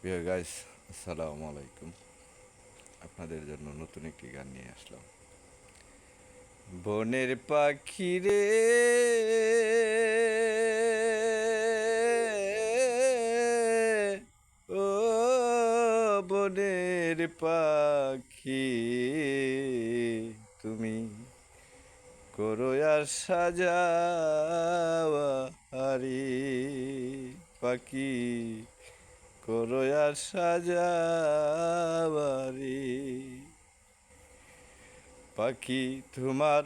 প্রিয় গাইস, আসসালামু আলাইকুম। আপনাদের জন্য নতুন একটি গান নিয়ে আসলাম। বনের পাখি রে, ও বনের পাখি, তুমি করো আর সাজাওয়া হারি পাখি, করো আর সাজাওয়ারি পাখি। তোমার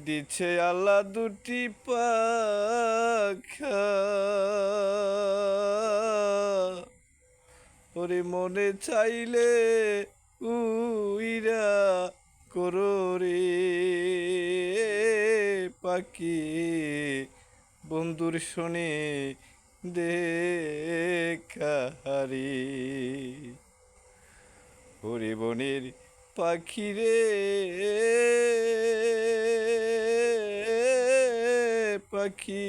দিছে আল্লাহ দুটি পাখা, ওরে মনে চাইলে উইরা করো রে পাখি, বন্ধুর শোনে দেখারি। ওরে বনের পাখি রে, পাখি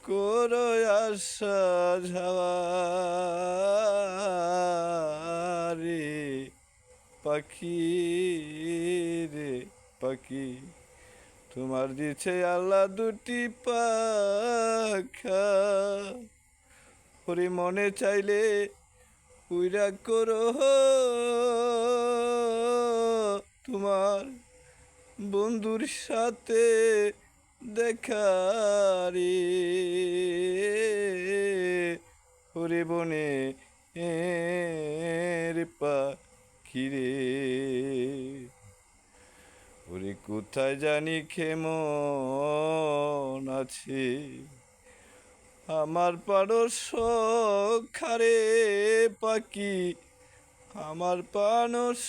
করো আসা যাওয়া রে পাখি, রে পাখি। তোমার দিছে আল্লাহ দুটি পাখা, ওরে মনে চাইলে উইরা করো তোমার বন্ধুর সাথে দেখা রে, ওরে বনে রে পাখি রে। ওরে কোথায় জানি কেমন আছে আমার পারস খারে পাখি, আমার পানস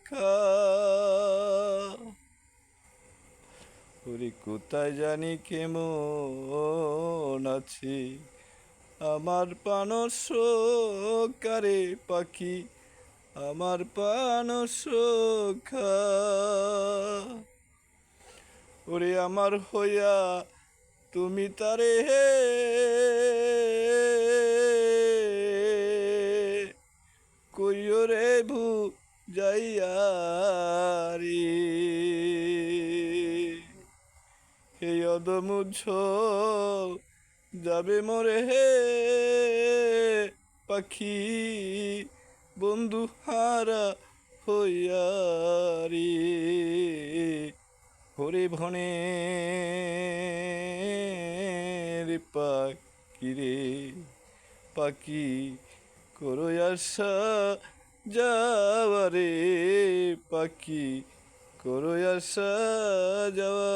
খা। ওরে কোথায় জানি কেমন আছে আমার পানস কারে পাখি, আমার পানস খা। ওরে আমার হইয়া তুমি তারে হে কইও রে ভু যাইয়ারি, হে অদমুঝ যাবে মরে হে পাখি, বন্ধু হারা হইয়ারি। হরে ভনে রে পাখি রে পাখি, করো আশা যাওয়া রে পাখি, করো আশা যাওয়া।